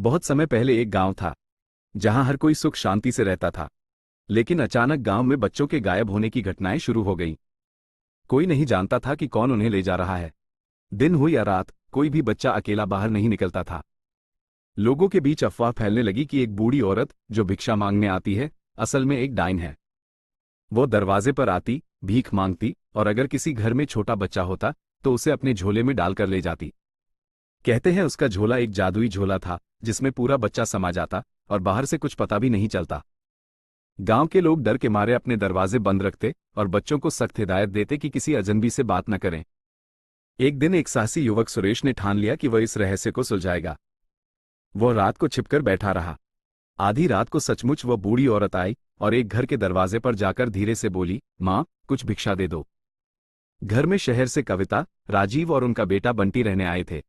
बहुत समय पहले एक गांव था जहां हर कोई सुख शांति से रहता था। लेकिन अचानक गांव में बच्चों के गायब होने की घटनाएं शुरू हो गईं। कोई नहीं जानता था कि कौन उन्हें ले जा रहा है। दिन हो या रात, कोई भी बच्चा अकेला बाहर नहीं निकलता था। लोगों के बीच अफवाह फैलने लगी कि एक बूढ़ी औरत जो भिक्षा मांगने आती है, असल में एक डायन है। वो दरवाजे पर आती, भीख मांगती और अगर किसी घर में छोटा बच्चा होता तो उसे अपने झोले में डालकर ले जाती। कहते हैं उसका झोला एक जादुई झोला था जिसमें पूरा बच्चा समा जाता और बाहर से कुछ पता भी नहीं चलता। गांव के लोग डर के मारे अपने दरवाजे बंद रखते और बच्चों को सख्त हिदायत देते कि किसी अजनबी से बात न करें। एक दिन एक साहसी युवक सुरेश ने ठान लिया कि वह इस रहस्य को सुलझाएगा। वह रात को छिपकर बैठा रहा। आधी रात को सचमुच वह बूढ़ी औरत आई और एक घर के दरवाजे पर जाकर धीरे से बोली, माँ, कुछ भिक्षा दे दो। घर में शहर से कविता, राजीव और उनका बेटा बंटी रहने आए थे।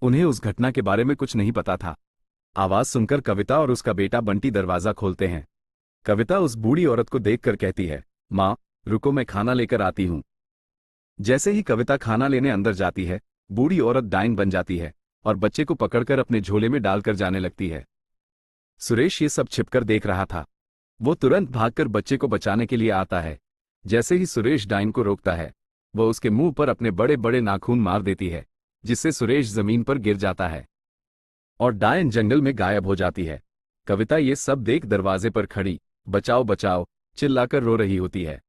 उन्हें उस घटना के बारे में कुछ नहीं पता था। आवाज सुनकर कविता और उसका बेटा बंटी दरवाजा खोलते हैं। कविता उस बूढ़ी औरत को देखकर कहती है, माँ, रुको, मैं खाना लेकर आती हूँ। जैसे ही कविता खाना लेने अंदर जाती है, बूढ़ी औरत डायन बन जाती है और बच्चे को पकड़कर अपने झोले में डालकर जाने लगती है। सुरेश ये सब छिपकर देख रहा था। वो तुरंत भागकर बच्चे को बचाने के लिए आता है। जैसे ही सुरेश डायन को रोकता है, वह उसके मुंह पर अपने बड़े बड़े नाखून मार देती है, जिससे सुरेश जमीन पर गिर जाता है और डायन जंगल में गायब हो जाती है। कविता ये सब देख दरवाजे पर खड़ी बचाओ बचाओ चिल्लाकर रो रही होती है।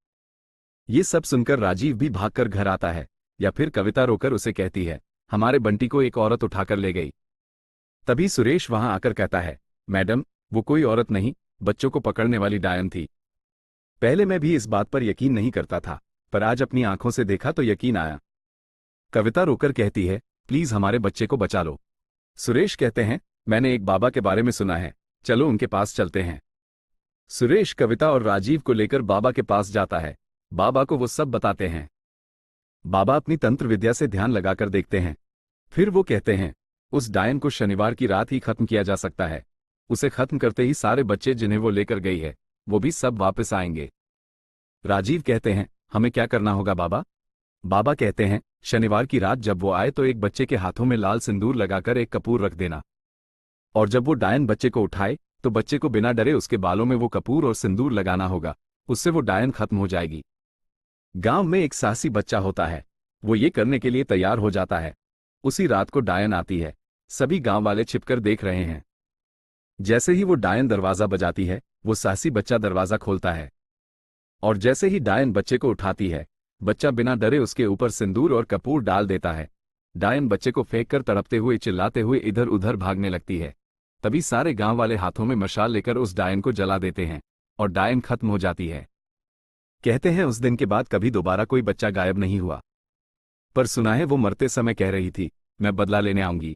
ये सब सुनकर राजीव भी भागकर घर आता है, या फिर कविता रोकर उसे कहती है, हमारे बंटी को एक औरत उठाकर ले गई। तभी सुरेश वहां आकर कहता है, मैडम, वो कोई औरत नहीं, बच्चों को पकड़ने वाली डायन थी। पहले मैं भी इस बात पर यकीन नहीं करता था, पर आज अपनी आंखों से देखा तो यकीन आया। कविता रोकर कहती है, प्लीज हमारे बच्चे को बचा लो। सुरेश कहते हैं, मैंने एक बाबा के बारे में सुना है, चलो उनके पास चलते हैं। सुरेश कविता और राजीव को लेकर बाबा के पास जाता है। बाबा को वो सब बताते हैं। बाबा अपनी तंत्र विद्या से ध्यान लगाकर देखते हैं। फिर वो कहते हैं, उस डायन को शनिवार की रात ही खत्म किया जा सकता है। उसे खत्म करते ही सारे बच्चे जिन्हें वो लेकर गई है, वो भी सब वापस आएंगे। राजीव कहते हैं, हमें क्या करना होगा बाबा? बाबा कहते हैं, शनिवार की रात जब वो आए तो एक बच्चे के हाथों में लाल सिंदूर लगाकर एक कपूर रख देना, और जब वो डायन बच्चे को उठाए तो बच्चे को बिना डरे उसके बालों में वो कपूर और सिंदूर लगाना होगा। उससे वो डायन खत्म हो जाएगी। गांव में एक साहसी बच्चा होता है, वो ये करने के लिए तैयार हो जाता है। उसी रात को डायन आती है। सभी गांव वाले छिपकर देख रहे हैं। जैसे ही वो डायन दरवाजा बजाती है, वो साहसी बच्चा दरवाजा खोलता है, और जैसे ही डायन बच्चे को उठाती है, बच्चा बिना डरे उसके ऊपर सिंदूर और कपूर डाल देता है। डायन बच्चे को फेंककर तड़पते हुए चिल्लाते हुए इधर उधर भागने लगती है। तभी सारे गांव वाले हाथों में मशाल लेकर उस डायन को जला देते हैं और डायन खत्म हो जाती है। कहते हैं उस दिन के बाद कभी दोबारा कोई बच्चा गायब नहीं हुआ। पर सुना है वो मरते समय कह रही थी, मैं बदला लेने आऊंगी।